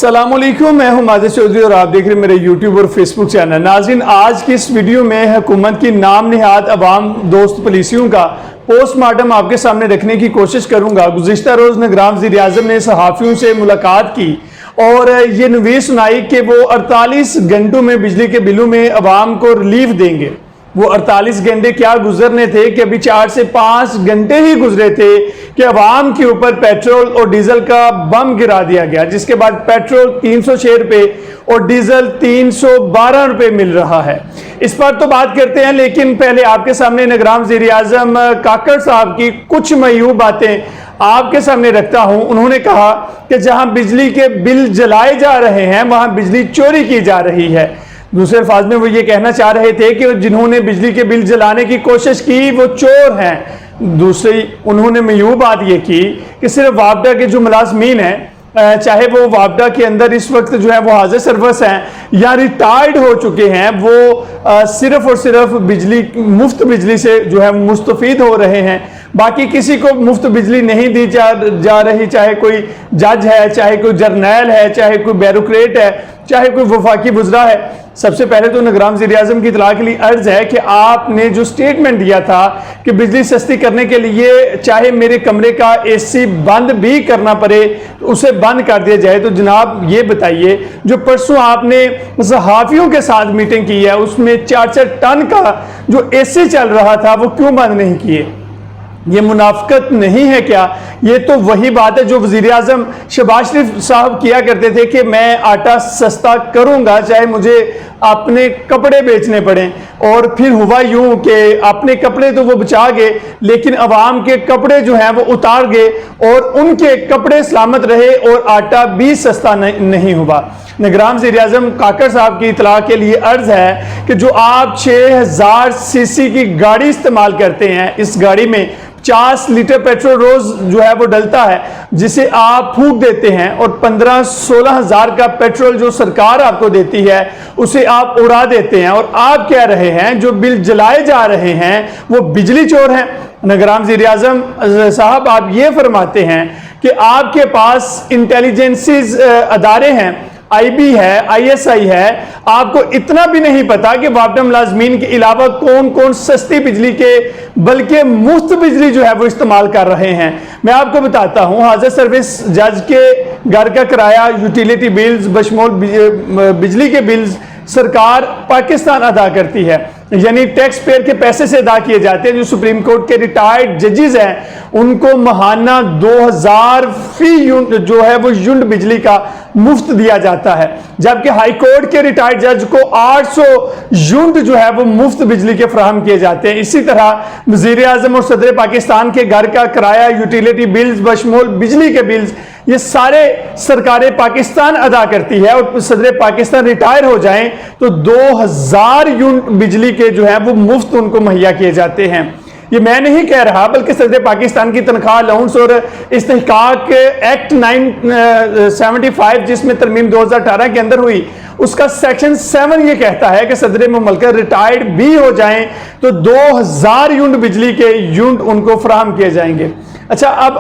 السلام علیکم، میں ہوں ماجد چودھری اور آپ دیکھ رہے ہیں میرے یوٹیوب اور فیس بک چینل۔ ناظرین، آج کی اس ویڈیو میں حکومت کی نام نہاد عوام دوست پالیسیوں کا پوسٹ مارٹم آپ کے سامنے رکھنے کی کوشش کروں گا۔ گزشتہ روز نگران وزیر اعظم نے صحافیوں سے ملاقات کی اور یہ نویس سنائی کہ وہ 48 گھنٹوں میں بجلی کے بلوں میں عوام کو ریلیف دیں گے۔ وہ 48 گھنٹے کیا گزرنے تھے کہ ابھی 4 سے 5 گھنٹے ہی گزرے تھے کہ عوام کے اوپر پیٹرول اور ڈیزل کا بم گرا دیا گیا، جس کے بعد پیٹرول 306 روپے اور ڈیزل 312 روپے مل رہا ہے۔ اس پر تو بات کرتے ہیں، لیکن پہلے آپ کے سامنے نگران وزیر اعظم کاکڑ صاحب کی کچھ معیوب باتیں آپ کے سامنے رکھتا ہوں۔ انہوں نے کہا کہ جہاں بجلی کے بل جلائے جا رہے ہیں وہاں بجلی چوری کی جا رہی ہے۔ دوسرے الفاظ میں وہ یہ کہنا چاہ رہے تھے کہ جنہوں نے بجلی کے بل جلانے کی کوشش کی وہ چور ہیں۔ دوسری انہوں نے معیوب بات یہ کی کہ صرف وابڈا کے جو ملازمین ہیں، چاہے وہ وابڈا کے اندر اس وقت جو ہے وہ حاضر سروس ہیں یا ریٹائرڈ ہو چکے ہیں، وہ صرف اور صرف مفت بجلی سے جو ہے مستفید ہو رہے ہیں۔ باقی کسی کو مفت بجلی نہیں دی جا رہی، چاہے کوئی جج ہے، چاہے کوئی جرنیل ہے، چاہے کوئی بیوروکریٹ ہے، چاہے کوئی وفاقی وزراء ہے۔ سب سے پہلے تو نگران وزیر اعظم کی اطلاع کے لیے عرض ہے کہ آپ نے جو سٹیٹمنٹ دیا تھا کہ بجلی سستی کرنے کے لیے چاہے میرے کمرے کا اے سی بند بھی کرنا پڑے اسے بند کر دیا جائے، تو جناب یہ بتائیے جو پرسوں آپ نے صحافیوں کے ساتھ میٹنگ کی ہے اس میں 4 ٹن کا جو اے سی چل رہا تھا وہ کیوں بند نہیں کیے؟ یہ منافقت نہیں ہے کیا؟ یہ تو وہی بات ہے جو وزیر اعظم شہباز شریف صاحب کیا کرتے تھے کہ میں آٹا سستا کروں گا چاہے مجھے اپنے کپڑے بیچنے پڑیں، اور پھر ہوا یوں کہ اپنے کپڑے تو وہ بچا گئے لیکن عوام کے کپڑے جو ہیں وہ اتار گئے اور ان کے کپڑے سلامت رہے اور آٹا بھی سستا نہیں ہوا۔ نگران وزیر اعظم کاکڑ صاحب کی اطلاع کے لیے عرض ہے کہ جو آپ 6000 سی سی کی گاڑی استعمال کرتے ہیں، اس گاڑی میں 50 لیٹر پیٹرول روز جو ہے وہ ڈلتا ہے جسے آپ پھونک دیتے ہیں، اور 15-16 ہزار کا پیٹرول جو سرکار آپ کو دیتی ہے اسے آپ اڑا دیتے ہیں، اور آپ کہہ رہے ہیں جو بل جلائے جا رہے ہیں وہ بجلی چور ہیں۔ نگران وزیر اعظم صاحب آپ یہ فرماتے ہیں کہ آپ کے پاس انٹیلیجنسز ادارے ہیں، آئی بی ہے، آئی ایس آئی ہے، آپ کو اتنا بھی نہیں پتا کہ وابڈا ملازمین کے علاوہ کون کون سستی بجلی کے بلکہ مفت بجلی جو ہے وہ استعمال کر رہے ہیں۔ میں آپ کو بتاتا ہوں، حاضر سروس جج کے گھر کا کرایہ، یوٹیلیٹی بلز بشمول بجلی کے بلز سرکار پاکستان ادا کرتی ہے، یعنی ٹیکس پیئر کے پیسے سے ادا کیے جاتے ہیں۔ جو سپریم کورٹ کے ریٹائرڈ ججز ہیں ان کو ماہانہ 2000 فی یونٹ جو ہے وہ یونٹ بجلی کا مفت دیا جاتا ہے، جبکہ ہائی کورٹ کے ریٹائرڈ جج کو 800 یونٹ جو ہے وہ مفت بجلی کے فراہم کیے جاتے ہیں۔ اسی طرح وزیر اعظم اور صدر پاکستان کے گھر کا کرایہ، یوٹیلیٹی بلز بشمول بجلی کے بلز، یہ سارے سرکار پاکستان ادا کرتی ہے، اور صدر پاکستان ریٹائر ہو جائیں تو 2000 یونٹ بجلی کے جو ہے وہ مفت ان کو مہیا کیے جاتے ہیں۔ یہ میں نہیں کہہ رہا بلکہ صدر پاکستان کی تنخواہ الاؤنس اور استحقاق ایکٹ 975 جس میں ترمیم 2018 کے اندر ہوئی، اس کا سیکشن 7 یہ کہتا ہے کہ صدر مملکت ریٹائرڈ بھی ہو جائیں تو 2000 یونٹ بجلی کے یونٹ ان کو فراہم کیے جائیں گے۔ اچھا، اب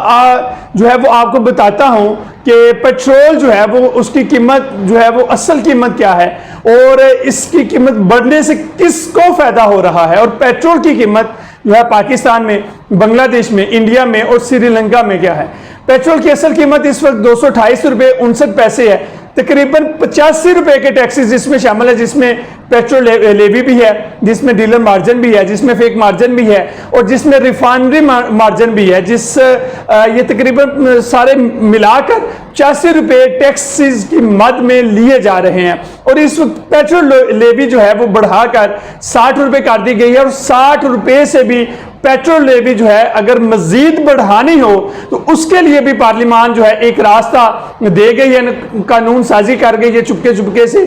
جو ہے وہ آپ کو بتاتا ہوں کہ پیٹرول جو ہے وہ اس کی قیمت جو ہے وہ اصل قیمت کیا ہے اور اس کی قیمت بڑھنے سے کس کو فائدہ ہو رہا ہے، اور پیٹرول کی قیمت جو ہے پاکستان میں، بنگلہ دیش میں، انڈیا میں اور سری لنکا میں کیا ہے۔ پیٹرول کی اصل قیمت اس وقت 228 روپے 59 پیسے ہے، تقریباً 85 روپے کے ٹیکسز جس میں شامل ہے، جس میں پیٹرول لیوی بھی ہے، جس میں ڈیلر مارجن بھی ہے، جس میں فیک مارجن بھی ہے، اور جس میں ریفائنری مارجن بھی ہے، یہ تقریباً سارے ملا کر 85 روپے ٹیکسز کی مد میں لیے جا رہے ہیں۔ اور اس وقت پیٹرول لیوی جو ہے وہ بڑھا کر 60 روپے کر دی گئی ہے، اور 60 روپے سے بھی پیٹرول لیوی جو ہے اگر مزید بڑھانی ہو تو اس کے لیے بھی پارلیمان جو ہے ایک راستہ دے گئی ہے، قانون سازی کر گئی ہے چپکے سے۔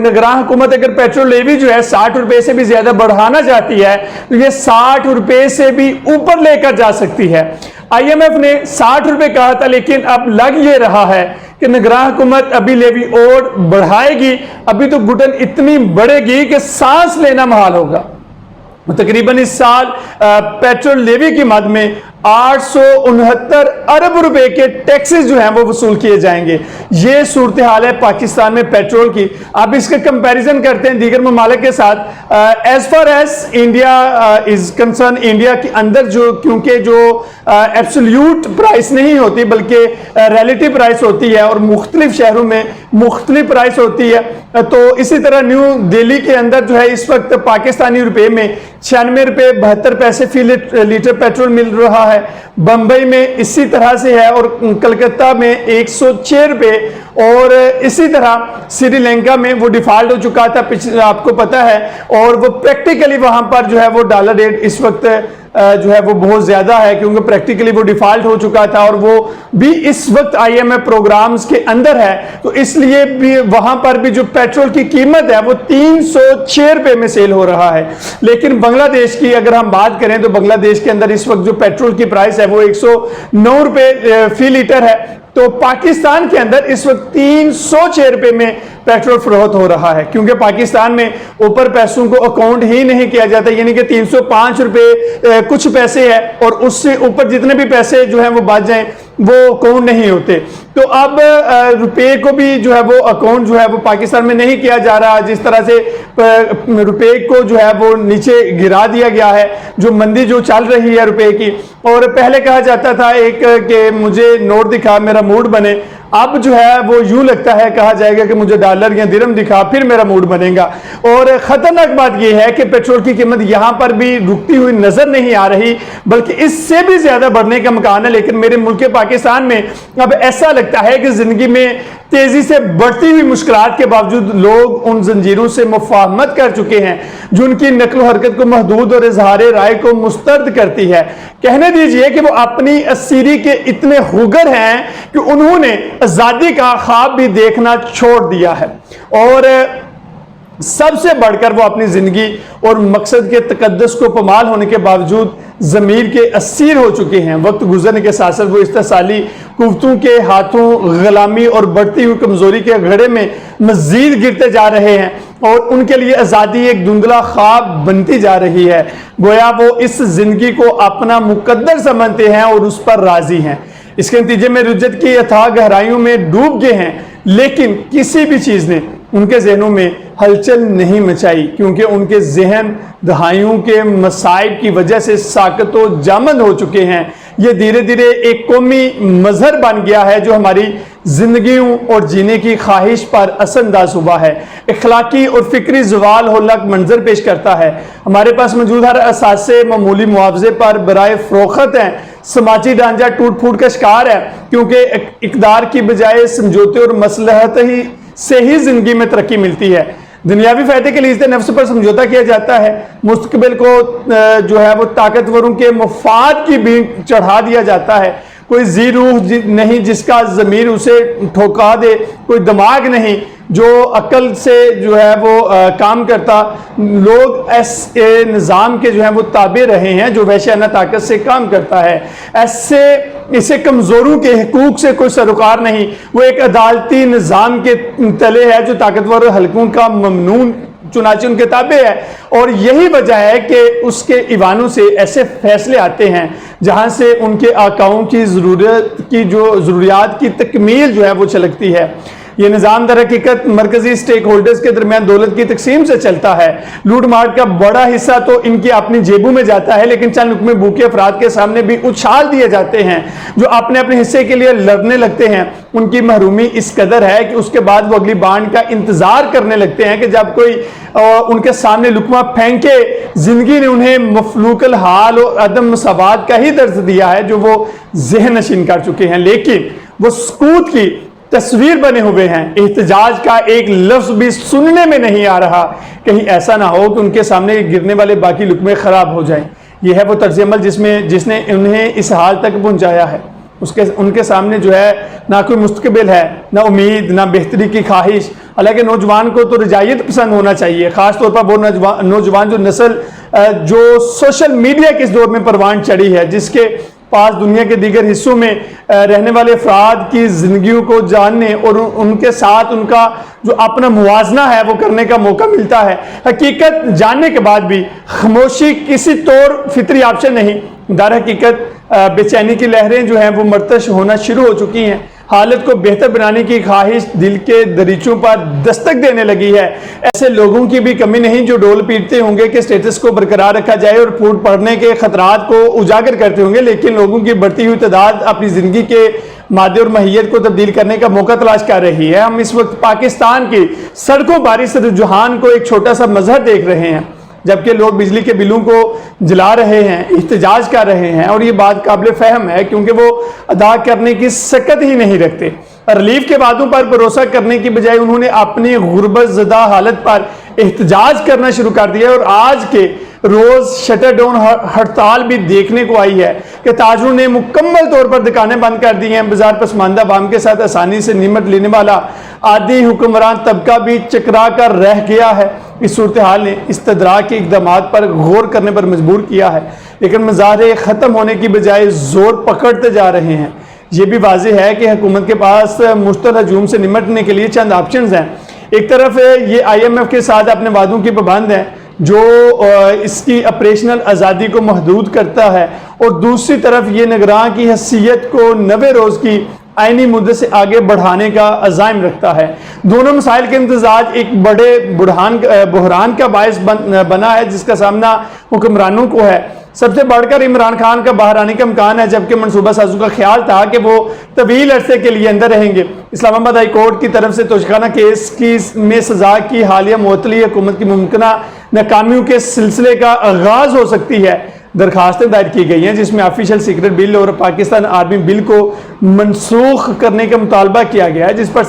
نگران حکومت اگر پیٹرول لیوی جو ہے 60 روپے سے بھی زیادہ بڑھانا چاہتی ہے تو یہ 60 روپے سے بھی اوپر لے کر جا سکتی ہے۔ آئی ایم ایف نے 60 روپے کہا تھا، لیکن اب لگ یہ رہا ہے کہ نگران حکومت ابھی لیوی اور بڑھائے گی، ابھی تو گھٹن اتنی بڑھے گی کہ سانس لینا محال ہوگا۔ تقریباً اس سال پیٹرول لیوی کی مد میں 869 अरब रुपए के टैक्सेस जो हैं वो वसूल किए जाएंगे। ये सूरत हाल है पाकिस्तान में पेट्रोल की। आप इसका कंपैरिजन करते हैं दीगर ममालिक के साथ। As far as India is concerned, India के अंदर जो क्योंकि जो एब्सोल्यूट प्राइस नहीं होती बल्कि रिलेटिव प्राइस होती है और मुख्तलिफ शहरों में मुख्तलिफ प्राइस होती है, तो इसी तरह न्यू दिल्ली के अंदर जो है इस वक्त पाकिस्तानी रुपए में 96 रुपए 72 पैसे फी लीटर पेट्रोल मिल रहा है। बंबई में इसी तरह से है और कलकत्ता में 106 रुपए, और इसी तरह श्रीलंका में वो डिफॉल्ट हो चुका था पिछले, आपको पता है, और वो प्रैक्टिकली वहां पर जो है वो डॉलर रेट इस वक्त जो है वो बहुत ज्यादा है क्योंकि प्रैक्टिकली वो डिफॉल्ट हो चुका था और वो भी इस वक्त IMF प्रोग्राम्स के अंदर है, तो इसलिए भी वहां पर भी जो पेट्रोल की कीमत है वो 306 रुपए में सेल हो रहा है। लेकिन बांग्लादेश की अगर हम बात करें तो बांग्लादेश के अंदर इस वक्त जो पेट्रोल की प्राइस है वो 109 रुपए फी लीटर है, तो पाकिस्तान के अंदर इस वक्त 306 रुपए में पेट्रोल फरोख्त हो रहा है क्योंकि पाकिस्तान में ऊपर पैसों को अकाउंट ही नहीं किया जाता, यानी कि 305 रुपए कुछ पैसे है और उससे ऊपर जितने भी पैसे जो हैं वो बच जाएं वो अकाउंट नहीं होते। तो अब रुपए को भी जो है वो अकाउंट जो है वो पाकिस्तान में नहीं किया जा रहा, जिस तरह से रुपए को जो है वो नीचे गिरा दिया गया है, जो मंदी जो चल रही है रुपए की। और पहले कहा जाता था एक कि मुझे नोट दिखा मेरा मूड बने, अब जो है वो यूं लगता है कहा जाएगा कि मुझे डॉलर या दिरहम दिखा फिर मेरा मूड बनेगा। और खतरनाक बात यह है कि पेट्रोल की कीमत यहां पर भी रुकती हुई नजर नहीं आ रही बल्कि इससे भी ज्यादा बढ़ने का इम्कान है। लेकिन मेरे मुल्क पाकिस्तान में अब ऐसा लगता है कि जिंदगी में तेजी से बढ़ती हुई मुश्किलात के बावजूद लोग उन जंजीरों से मुफाहमत कर चुके हैं जो उनकी नकल हरकत को महदूद और इजहार राय को मुस्तरद करती है। कहने दीजिए कि वो अपनी असीरी के इतने हुगर हैं कि उन्होंने आजादी का ख्वाब भी देखना छोड़ दिया है और सबसे बढ़कर वो अपनी जिंदगी और मकसद के तकद्दस को पमाल होने के बावजूद ज़मीर के असीर हो चुके हैं। वक्त गुजरने के साथ साथ वो इस्तेसाली कुव्वतों के हाथों गुलामी और बढ़ती हुई कमजोरी के घड़े में मजीद गिरते जा रहे हैं और उनके लिए आज़ादी एक धुंधला ख्वाब बनती जा रही है। गोया वो इस जिंदगी को अपना मुकद्दर समझते हैं और उस पर राजी हैं। इसके नतीजे में रुज्जत की अथाह गहराइयों में डूब गए हैं, लेकिन किसी भी चीज़ ने उनके जहनों में हलचल नहीं मचाई क्योंकि उनके जहन दहाइयों के मसाइब की वजह से साकतो जामद हो चुके हैं। ये धीरे धीरे एक कौमी मजहर बन गया है जो हमारी जिंदगियों और जीने की ख्वाहिश पर असरअंदाज हुआ है, इखलाकी और फिक्री जवाल होलक मंजर पेश करता है। हमारे पास मौजूद हर असासे मामूली मुआवजे पर बराए फरोख्त हैं, समाजी ढांचा टूट फूट का शिकार है क्योंकि इकदार की बजाय समझौते और मसलहत ही से ही जिंदगी में तरक्की मिलती है। दुनियावी फायदे के लिए इस नफ्स पर समझौता किया जाता है, मुस्तकबिल को जो है वो ताकतवरों के मुफाद की भी चढ़ा दिया जाता है। कोई जी रूह नहीं जिसका ज़मीर उसे ठोका दे, कोई दिमाग नहीं जो अक्ल से जो है वो काम करता। लोग ऐसे निज़ाम के जो है वो ताबे रहे हैं जो वहशियाना ताकत से काम करता है। ऐसे इसे कमज़ोरों के हुकूक से कोई सरोकार नहीं, वो एक अदालती निज़ाम के तले है जो ताकतवर हल्कों का ममनून चुनाचे उनके ताबे है। और यही वजह है कि उसके ईवानों से ऐसे फैसले आते हैं जहां से उनके आकाओं की ज़रूरियात की तकमील जो है वो छलकती है। ये निज़ाम दर हकीकत मरकजी स्टेक होल्डर्स के दरमियान दौलत की तकसीम से चलता है। लूट मार का बड़ा हिस्सा तो इनकी अपनी जेबों में जाता है, लेकिन चंद लुकमे भूखे अफराद के सामने भी उछाल दिए जाते हैं जो अपने अपने हिस्से के लिए लड़ने लगते हैं। उनकी महरूमी इस कदर है कि उसके बाद वो अगली बांड का इंतजार करने लगते हैं कि जब कोई उनके सामने लुकमा फेंके। जिंदगी ने उन्हें मफलूकल हाल और अदम मसावात का ही दर्ज दिया है जो वो ज़हन नशीन कर चुके हैं, लेकिन वो सकूत की तस्वीर बने हुए हैं। एहतजाज का एक लफ्ज भी सुनने में नहीं आ रहा, कहीं ऐसा ना हो कि उनके सामने गिरने वाले बाकी लुकमे खराब हो जाएं। यह है वो तर्ज अमल जिसने उन्हें इस हाल तक पहुंचाया है। उनके सामने जो है ना कोई मुस्तकबिल है, ना उम्मीद, ना बेहतरी की ख्वाहिश। हालांकि नौजवान को तो रजायत पसंद होना चाहिए, खास तौर पर वो नौजवान जो नस्ल जो सोशल मीडिया के इस दौर में परवान चढ़ी है, जिसके पास दुनिया के दीगर हिस्सों में रहने वाले अफराद की जिंदगियों को जानने और उनके साथ उनका जो अपना मुवाजना है वो करने का मौका मिलता है। हकीकत जानने के बाद भी खामोशी किसी तौर फितरी ऑप्शन नहीं, दर हकीकत बेचैनी की लहरें जो हैं वो मरतश होना शुरू हो चुकी हैं। हालत को बेहतर बनाने की ख्वाहिश दिल के दरीचों पर दस्तक देने लगी है। ऐसे लोगों की भी कमी नहीं जो डोल पीटते होंगे कि स्टेटस को बरकरार रखा जाए और फूट पड़ने के खतरात को उजागर करते होंगे, लेकिन लोगों की बढ़ती हुई तादाद अपनी ज़िंदगी के मादे और माहियत को तब्दील करने का मौका तलाश कर रही है। हम इस वक्त पाकिस्तान की सड़कों पर इस रुझान को एक छोटा सा मजहर देख रहे हैं, जबकि लोग बिजली के बिलों को जला रहे हैं, इhtजाज कर रहे हैं, और ये बात काबिल फहम है क्योंकि वो अदा करने की सकत ही नहीं रखते। रिलीफ के वादों पर भरोसा करने की बजाय उन्होंने अपनी गुर्बत ज़दा हालत पर एहतजाज करना शुरू कर दिया और आज के रोज शटर डाउन हड़ताल भी देखने को आई है कि ताजरों ने मुकम्मल तौर पर दुकानें बंद कर दी हैं। बाजार पसमानदा अवाम के साथ आसानी से निमट लेने वाला आदि हुक्मरान तबका भी चकरा कर रह गया है। इस सूरत हाल ने इस्तदराक के इक़दाम पर गौर करने पर मजबूर किया है, लेकिन मज़ारे ख़त्म होने की बजाय जोर पकड़ते जा रहे हैं। ये भी वाज़ेह है कि हुकूमत के पास मुश्तल हजूम से निमटने के लिए चंद ऑप्शंस हैं। एक तरफ ये IMF के साथ अपने वादों की पाबंद है जो इसकी ऑपरेशनल आज़ादी को महदूद करता है, और दूसरी तरफ ये निगरान की हैसियत को 90 रोज़ की आइनी मुद्दत से आगे बढ़ाने का अज़ाइम रखता है। दोनों मसाइल के इम्तजाज एक बड़े बहरान का बायस बना है जिसका सामना हुक्मरानों को है। सबसे बढ़कर इमरान खान का बाहर आने का इम्कान है, जबकि मनसूबा साजों का ख्याल था कि वो तवील अरसे के लिए अंदर रहेंगे। इस्लामाबाद हाई कोर्ट की तरफ से तोशखाना केस की में सजा की हालिया मुअत्तली हुकूमत की मुमकिना नाकामियों के सिलसिले का आगाज हो सकती है। दरखास्तें दायर की गई हैं जिसमें ऑफिशियल सीक्रेट बिल और पाकिस्तान आर्मी बिल को मनसूख करने का मुतालबा किया गया है, जिस पर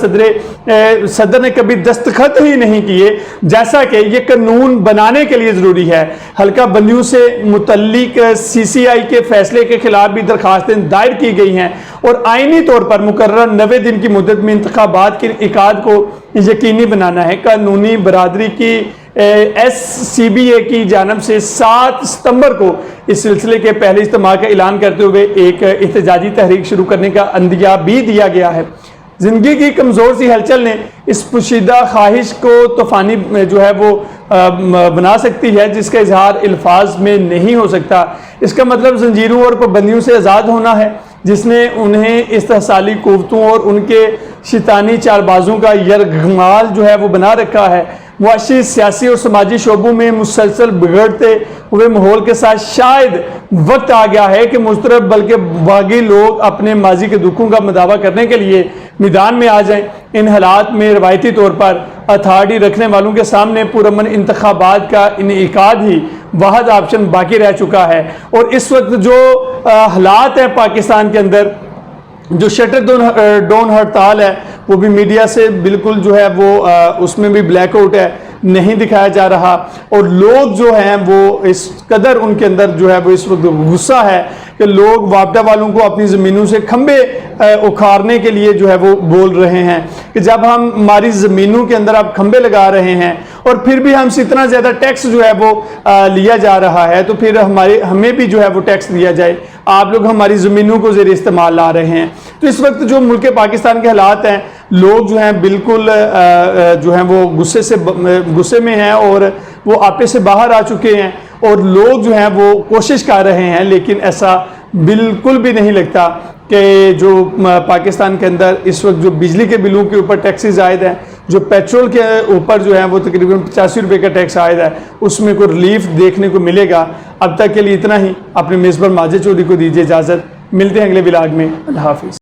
सदर ने कभी दस्तखत ही नहीं किए, जैसा कि ये कानून बनाने के लिए ज़रूरी है। हल्का बंदियों से मुतल्लिक CCI के फैसले के खिलाफ भी दरखास्तें दायर की गई हैं और आइनी तौर पर मुकर्रर 90 दिन की मुद्दत में इंतखाबात के इकाद को यकीनी बनाना है। कानूनी बरादरी की SCBA की जानब से 7 सितंबर को इस सिलसिले के पहले इज्तिमा का ऐलान करते हुए एक एहतजाजी तहरीक शुरू करने का अंदिया भी दिया गया है। जिंदगी की कमज़ोर सी हलचल ने इस पुशीदा ख्वाहिश को तूफानी जो है वो बना सकती है, जिसका इजहार अल्फाज में नहीं हो सकता। इसका मतलब जंजीरों और पाबंदियों से आज़ाद होना है, जिसने उन्हें इस्तेहसाली कुव्वतों और उनके शैतानी चालबाजों का यरगमाल जो है वो बना रखा है। मुआशी, सियासी और समाजी शोबों में मुसलसल बिगड़ते हुए माहौल के साथ शायद वक्त आ गया है कि मुस्तरब बल्कि बागी लोग अपने माजी के दुखों का मदावा करने के लिए मैदान में आ जाएं। इन हालात में रवायती तौर पर अथॉरिटी रखने वालों के सामने पुरअमन इंतखाबात का इनेकाद ही वाहिद ऑप्शन बाकी रह चुका है। और इस वक्त जो हालात है पाकिस्तान के अंदर, जो शटर डाउन हड़ताल है वो भी मीडिया से बिल्कुल जो है वो उसमें भी ब्लैकआउट है, नहीं दिखाया जा रहा, और लोग जो हैं वो इस कदर उनके अंदर जो है वो इस वक्त गुस्सा है कि लोग वापडा वालों को अपनी ज़मीनों से खंबे उखाड़ने के लिए जो है वो बोल रहे हैं कि जब हम हमारी ज़मीनों के अंदर आप खंबे लगा रहे हैं और फिर भी हमसे इतना ज़्यादा टैक्स जो है वो लिया जा रहा है, तो फिर हमें भी जो है वो टैक्स दिया जाए। आप लोग हमारी ज़मीनों को ज़ेर इस्तेमाल ला रहे हैं। तो इस वक्त जो मुल्क पाकिस्तान के हालात हैं, लोग जो हैं बिल्कुल जो हैं वो गुस्से में हैं और वो आपे से बाहर आ चुके हैं, और लोग जो हैं वो कोशिश कर रहे हैं, लेकिन ऐसा बिल्कुल भी नहीं लगता कि जो पाकिस्तान के अंदर इस वक्त जो बिजली के बिलों के ऊपर टैक्सेस आयद हैं, जो पेट्रोल के ऊपर जो है वो तकरीबन 85 रुपये का टैक्स आयद है, उसमें कोई रिलीफ देखने को मिलेगा। अब तक के लिए इतना ही। अपने मेज़बान माजिद चौधरी को दीजिए इजाज़त। मिलते हैं अगले व्लॉग में। अल्लाह हाफिज़।